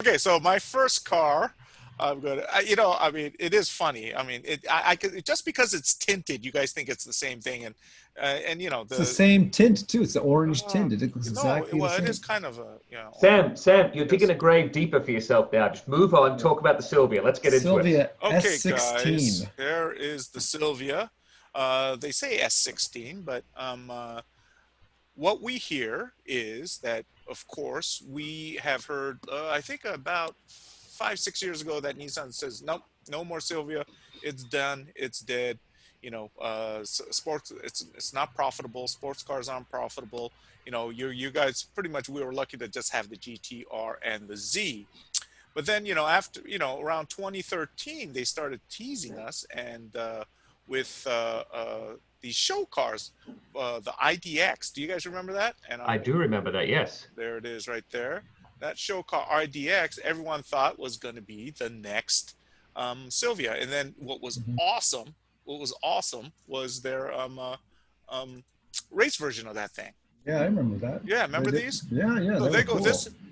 Okay, so my first car, I'm gonna, I mean, it is funny. I mean, I could just because it's tinted, you guys think it's the same thing, and It's the same tint too. It's the orange uh, tint. It looks no, exactly the well, it is same. kind of a, you know, Sam, you're digging yes. a grave deeper for yourself now. Just move on. Yeah. Talk about the Sylvia. Let's get into it. Silvia Okay, guys, S16. there is the Silvia. They say S16, but what we hear is that, of course, we have heard, I think about 5, 6 years ago, that Nissan says, nope, no more Silvia. It's done. It's dead. Sports. It's not profitable. Sports cars aren't profitable. You guys pretty much, we were lucky to just have the GTR and the Z. But then, after, around 2013, they started teasing us and with these show cars, the IDX. Do you guys remember that? And I do remember that, yes. there it is right there. That show car IDX, everyone thought was going to be the next Silvia. And then Mhm. what was awesome was their um, race version of that thing. Yeah, I remember that. Yeah, remember these? Yeah, yeah, So they they were go, cool.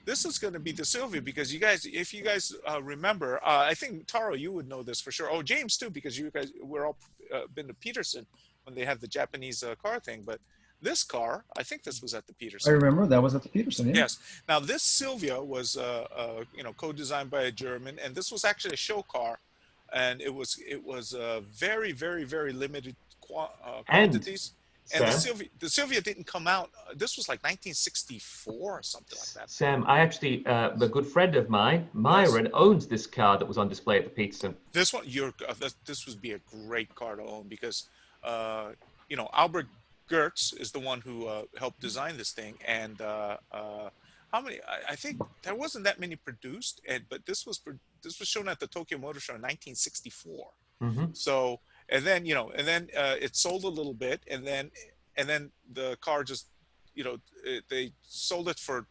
this is going to be the Sylvia, because you guys, if you guys remember, I think Taro, you would know this for sure. Oh, James too, because you guys we're all been to Peterson when they had the Japanese car thing. But this car, I think this was at the I Peterson. remember that was at the Peterson. Yeah. Yes. Now this Sylvia was co-designed by a German, and this was actually a show car, and it was very, very, very limited And quantities. And Sam, The Sylvia didn't come out. This was like 1964 or something like that. Sam, I actually, a good friend of mine, Yes. Myron, owns this car that was on display at the Peterson. This one, this would be a great car to own, because, Albert Gertz is the one who helped design this thing, and how many? I think there wasn't that many produced, but this was shown at the Tokyo Motor Show in 1964. Hmm. So, and then it sold a little bit, and then the car just, they sold it for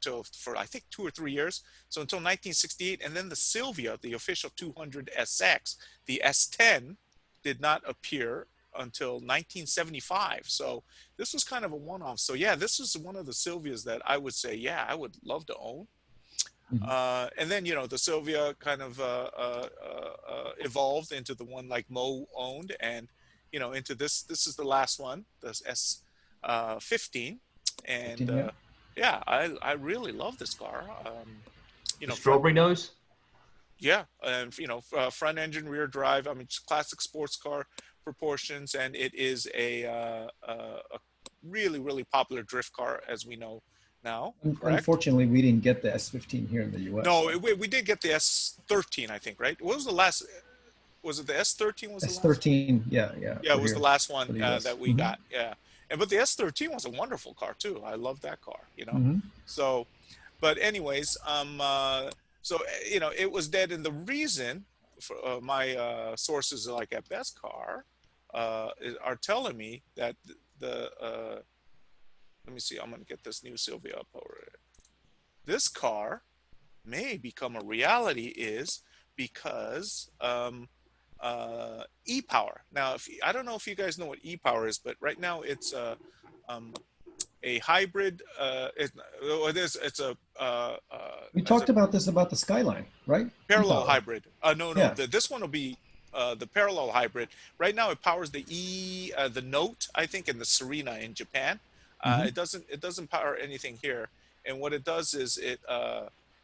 I think 2 or 3 years, so until 1968. And then the Silvia, the official 200 SX, the S10, did not appear until 1975. So this was kind of a one-off. So yeah, this was one of the Silvias that I would say, yeah, I would love to own. Mhm. And then, the Silvia kind of evolved into the one like Mo owned, and into this. This is the last one, this S15, and 15, yeah. yeah, I really love this car. The Front, strawberry nose. yeah, and front engine, rear drive. I mean, just classic sports car proportions, and it is a really, really popular drift car, as we know now. Correct? Unfortunately, we didn't get the S15 here in the US. No, So we did get the S13, I think, right? What was the last? Was it the S13? Was the last one? S13, yeah, yeah, Yeah, for it was the here, last for one the US. that we got. Yeah, but the S13 was a wonderful car too. I love that car. Hmm. So, but anyways, it was dead, and the reason for my sources like at Best Car are telling me that let me see. I'm gonna get this new Sylvia up over it. This car may become a reality is because e-power. Now, I don't know if you guys know what e-power is, but right now it's um, a hybrid. It's We as a talked about this about the Skyline, right? parallel E-Power. hybrid. No. Yeah. This one will be the parallel hybrid. Right now, it powers the Note, I think, and the Serena in Japan. Hmm. It doesn't power anything here. And what it does is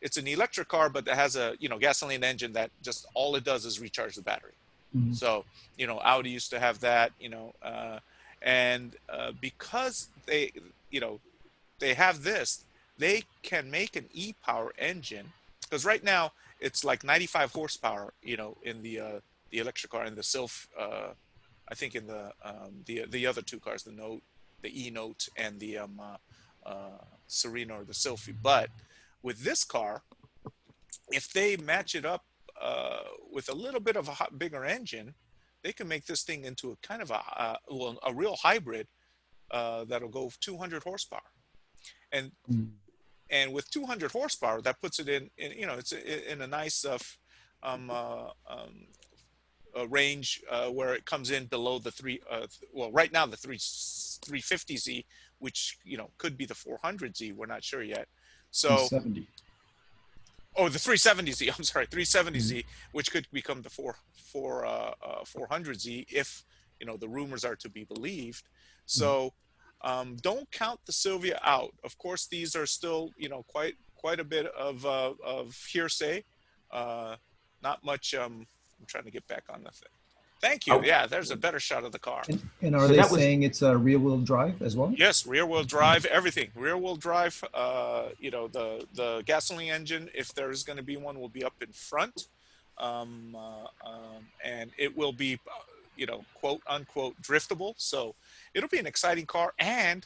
it's an electric car, but it has a gasoline engine that just all it does is recharge the battery. Hmm. So Audi used to have that, and because they have this, they can make an e-power engine, because right now it's like 95 horsepower, in the electric car, and the I think in the other two cars, the Note, the E-Note, and the Serena or the Sylphy. But with this car, if they match it up with a little bit of a bigger engine, they can make this thing into a kind of a real hybrid that'll go 200 horsepower. And and with 200 horsepower, that puts it it's in a nice range where it comes in below the right now the 350Z, which could be the 400Z. We're not sure yet. So 370. Oh, the 370Z. I'm sorry, 370Z, which could become the 400Z if the rumors are to be believed. So don't count the Silvia out. Of course, these are still quite a bit of hearsay. Not much. I'm trying to get back on the thing. Thank you. Oh. Yeah, there's a better shot of the car. And are So they that was- saying it's a rear-wheel drive as well? Yes, rear-wheel drive, everything. Rear-wheel drive. The gasoline engine, if there's going to be one, will be up in front, and it will be, quote unquote, driftable. So it'll be an exciting car, and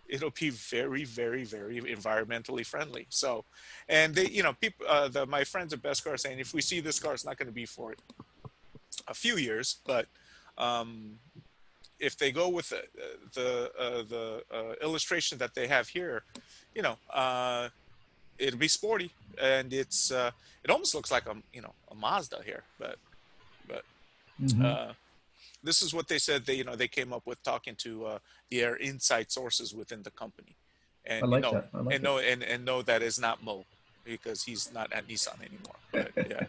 it'll be very, very, very environmentally friendly. So, and they, people, my friends at Best Car are saying if we see this car, it's not going to be for a few years, but if they go with the illustration that they have here, it'll be sporty, and it almost looks like a Mazda here, but this is what they said they came up with talking to their inside sources within the company, and I like that. I like and know that is not Mo, because he's not at Nissan anymore. But, yeah.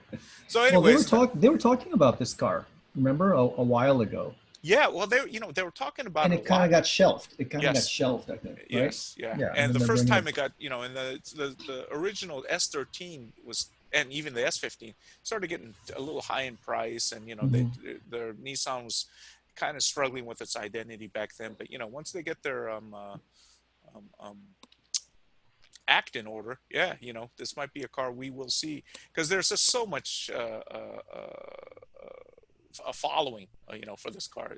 So Well, anyways, they were talking about this car. Remember a while ago. yeah. Well, they were talking about And it it kind of got shelved. It kind of Yes. got shelved, I think. Right? Yes, yeah. Yeah, And and the then first they're time it got, and the original S13 was, and even the S15 started getting a little high in price, and their Nissan was kind of struggling with its identity back then. But once they get their act in order, yeah, this might be a car we will see, because there's just so much a following, for this car.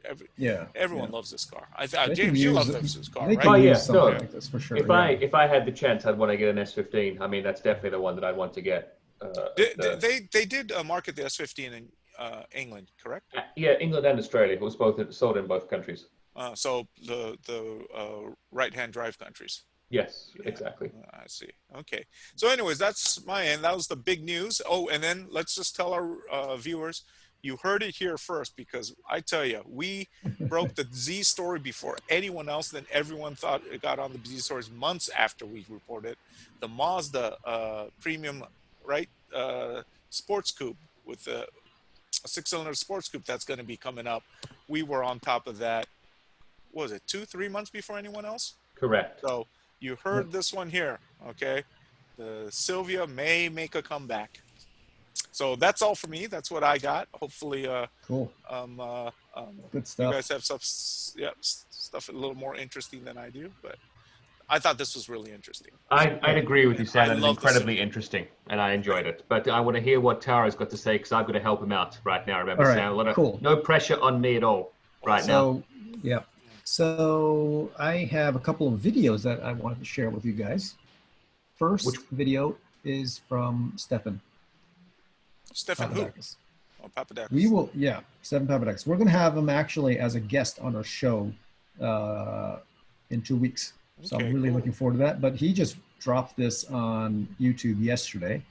Everyone loves this car. James, you love this car, They right? could Oh, yeah, use something no. like this for sure. If I had the chance, I'd want to get an S15. I mean, that's definitely the one that I'd want to get. They did market the S15 in England, correct? Yeah, England and Australia. It was both sold in both countries. So the right-hand drive countries. Yes, exactly. I see. Okay. So anyways, that's my end. That was the big news. Oh, and then let's just tell our viewers, you heard it here first, because I tell you, we broke the Z story before anyone else. Then everyone thought it got on the Z stories months after we reported. The Mazda premium, right, sports coupe with a 6-cylinder sports coupe that's going to be coming up. We were on top of that. What was it, 2-3 months before anyone else? Correct. So you heard this one here, okay? The Silvia may make a comeback. So that's all for me. That's what I got. Hopefully, Cool. Good stuff. you guys have stuff a little more interesting than I do, but I thought this was really interesting. I'd agree with you, Sam. It was love incredibly interesting, and I enjoyed it. But I want to hear what Taro's got to say, because I've got to help him out right now. Remember, All right, Sam? cool. No pressure on me at all right now. Yeah. So I have a couple of videos that I wanted to share with you guys. First video is from Stefan. Stefan who? Papadakis. Oh, Papadakis. We will, Stefan Papadakis. We're going to have him actually as a guest on our show in 2 weeks. So Okay, I'm really cool. looking forward to that. But he just dropped this on YouTube yesterday.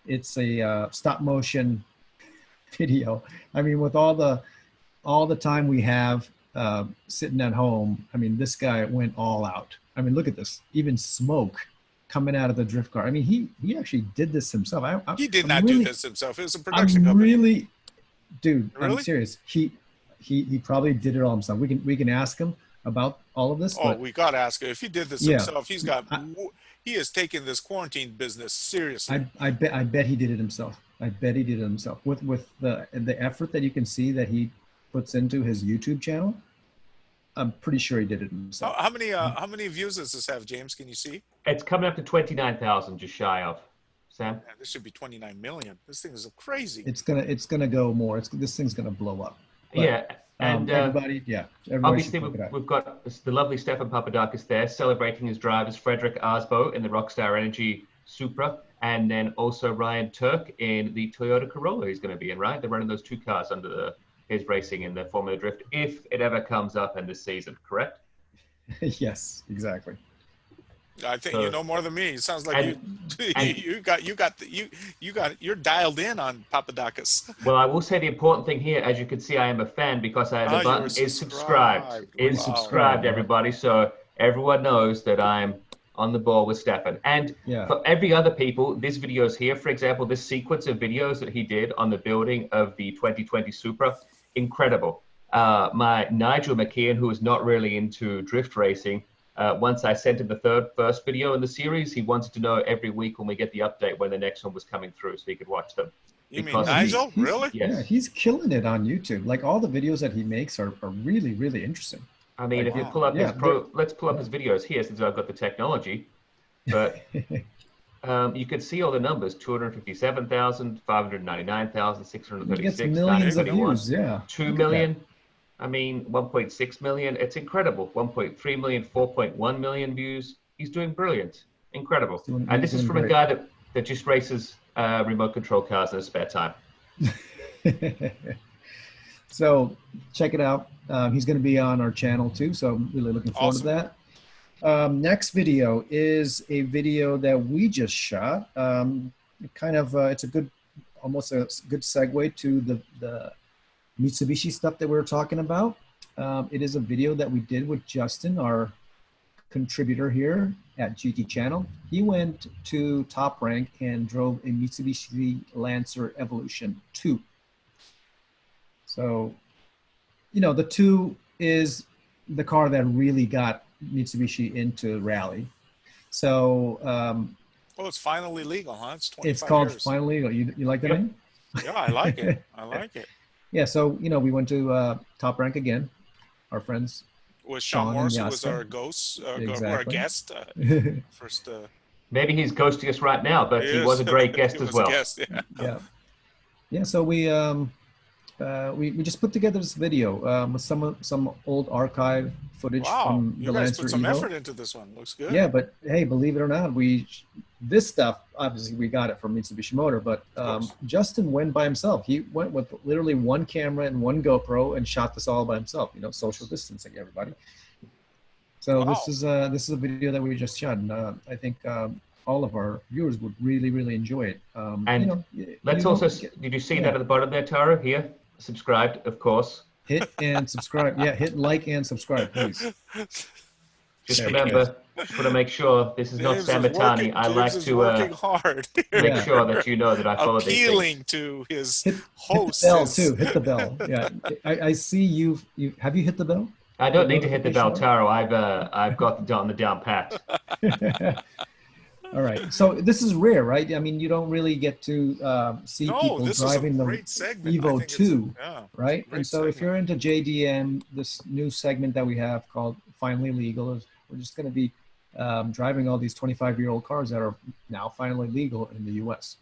It's a stop motion video. I mean, with all the time we have sitting at home, I mean, this guy went all out. I mean, look at this. Even smoke coming out of the drift car. I mean, he actually did this himself. He did I'm not really, do this himself. It was a production I'm company. really, dude. Really? I'm serious. He probably did it all himself. We can ask him about all of this. Oh, but we got to ask him. If he did this Yeah. himself, he has taken this quarantine business seriously. I bet he did it himself. I bet he did it himself with the effort that you can see that he puts into his YouTube channel. I'm pretty sure he did it himself. How many views does this have, James? Can you see? It's coming up to 29,000, just shy of. Sam? Man, this should be 29 million. This thing is crazy. It's gonna go more. This thing's gonna blow up. But, Yeah. And everybody obviously, should check it out. we've got the lovely Stefan Papadakis there celebrating his drivers, Frederick Arsbo in the Rockstar Energy Supra, and then also Ryan Turk in the Toyota Corolla he's going to be in, right? They're running those two cars under his racing in the Formula Drift, if it ever comes up in this season, correct? Yes, exactly. I think So- you know more than me. It sounds like you're dialed in on Papadakis. Well, I will say the important thing here, as you can see, I am a fan because the you're button is subscribed. subscribed. Is Wow. subscribed, everybody. So everyone knows that I'm on the ball with Stefan. And for every other people, this videos here, for example, this sequence of videos that he did on the building of the 2020 Supra, incredible. My Nigel McKeon, who is not really into drift racing, once I sent him the first video in the series, he wanted to know every week when we get the update when the next one was coming through so he could watch them. You mean Nigel? Really? Yes. Yeah, he's killing it on YouTube. Like all the videos that he makes are really, really interesting. I mean, if you pull up let's pull up his videos here since I've got the technology. But you can see all the numbers: 257,000, 599,000, 636, He gets millions of views. Yeah, 2 million. I mean, 1.6 million. It's incredible. 1.3 million, 4.1 million views. He's doing brilliant. Incredible. And this is from a guy that just races remote control cars in his spare time. So check it out. He's going to be on our channel too. So I'm really looking forward to that. Next video is a video that we just shot. It's almost a good segue to the Mitsubishi stuff that we were talking about. It is a video that we did with Justin, our contributor here at GT Channel. He went to Top Rank and drove a Mitsubishi Lancer Evolution 2. So, the 2 is the car that really got Mitsubishi into rally. So, it's finally legal, huh? It's 25 It's called years. Finally Legal. You like that name? Yeah, I like it. I like it. Yeah, so, we went to Top Rank again, our friends. Was Sean Morris, who was our ghost, our guest. First. Maybe he's ghosting us right now, but he was a great guest as well. Yeah. So we just put together this video with some old archive footage from the Lancer. Put some effort into this one. Looks good. Yeah, but hey, believe it or not, this stuff obviously we got it from Mitsubishi Motor, but Justin went by himself. He went with literally one camera and one GoPro and shot this all by himself. Social distancing, everybody. So this is a video that we just shot, and I think all of our viewers would really, really enjoy it. Let's also. Did you see that at the bottom there, Taro? Here, subscribed, of course. Hit and subscribe. Yeah, hit like and subscribe, please. Just remember, just want to make sure this is not Samatani. I like to working hard. make sure that you know that I follow these things. Appealing to his host. Hit the bell too. Hit the bell. Yeah, I see you. Have you hit the bell? I don't need to hit the bell, Taro. I've got the down pat. All right. So this is rare, right? I mean, you don't really get to see people driving the Evo 2, right? And so if you're into JDM, this new segment that we have called Finally Legal is we're just going to be driving all these 25-year-old cars that are now finally legal in the U.S.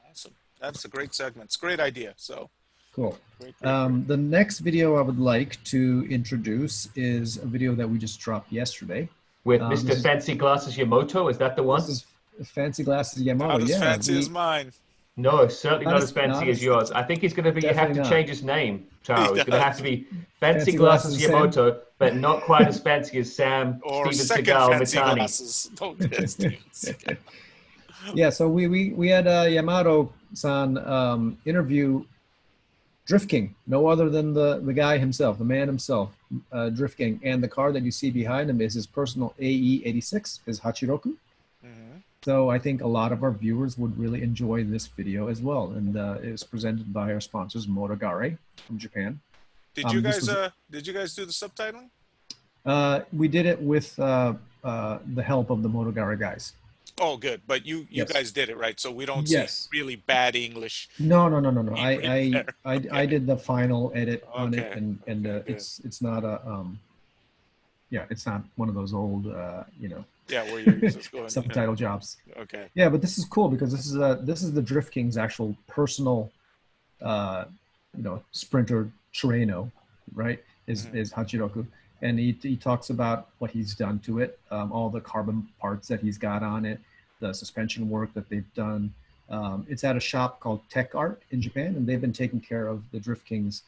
Awesome. That's a great segment. It's a great idea. So cool. Great. The next video I would like to introduce is a video that we just dropped yesterday. With Mr. Fancy Glasses Yamamoto, is that the one? This is Fancy Glasses Yamamoto. Not as fancy as mine. No, certainly not as fancy as yours. I think he's going to be. You have to change his name, Taro. He's going to have to be Fancy Glasses Yamamoto, but not quite as fancy as Sam or Steven Seagal Mitani. Yeah, so we had Yamato-san interview Drift King, no other than the guy himself, the man himself, Drift King, and the car that you see behind him is his personal AE86, his Hachiroku. So I think a lot of our viewers would really enjoy this video as well. And it was presented by our sponsors, Motogare from Japan. Did you guys do the subtitling? We did it with the help of the Motogare guys. Oh, good. But you guys did it, right? So we don't see really bad English. No. I did the final edit on it, and it's not a it's not one of those old where you're just going subtitle jobs. Okay. Yeah, but this is cool because this is the Drift King's actual personal Sprinter Terreno, right? Is Hachiroku. And he talks about what he's done to it, all the carbon parts that he's got on it, the suspension work that they've done. It's at a shop called Tech Art in Japan, and they've been taking care of the Drift King's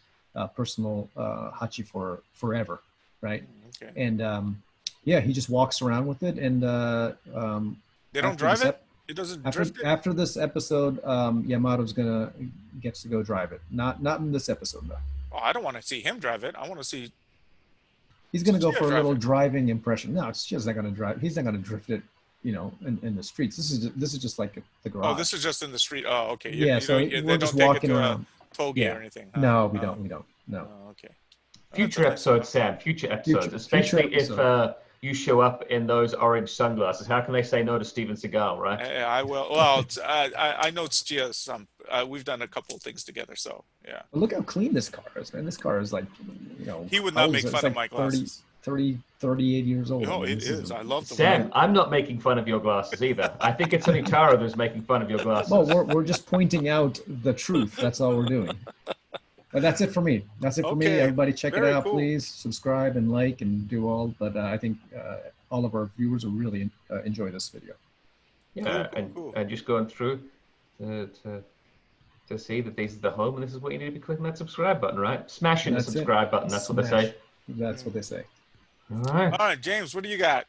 personal Hachi for forever, right? Okay. And he just walks around with it, and they don't drive it. It doesn't drift it? After this episode, Yamato's gets to go drive it. Not in this episode though. Oh, I don't want to see him drive it. I want to see. He's going to go for a little driving impression. No, it's just not going to drive. He's not going to drift it. you know, in the streets. This is just like the garage. Oh, this is just in the street. Oh, okay. Yeah, so we're just walking around. Toll gate or anything. No, we don't. No. Oh, okay. Future episodes, Sam. Future episodes, especially if you show up in those orange sunglasses. How can they say no to Steven Seagal, right? I will. Well, I know Tsuchiya some. We've done a couple of things together, so yeah. But look how clean this car is, man. This car is like, you know. He would not make fun of my glasses. 38 years old. No, it is. I love them. Sam, I'm not making fun of your glasses either. I think it's only Taro who's making fun of your glasses. Well, we're just pointing out the truth. That's all we're doing. But that's it for me. That's it for me. Everybody check it out, please. Subscribe and like and do all. But I think all of our viewers will really enjoy this video. Yeah, and just going through to see that this is the home, and this is what you need to be clicking that subscribe button, right? Smashing the subscribe button. That's what they say. That's what they say. All right. All right, James, what do you got?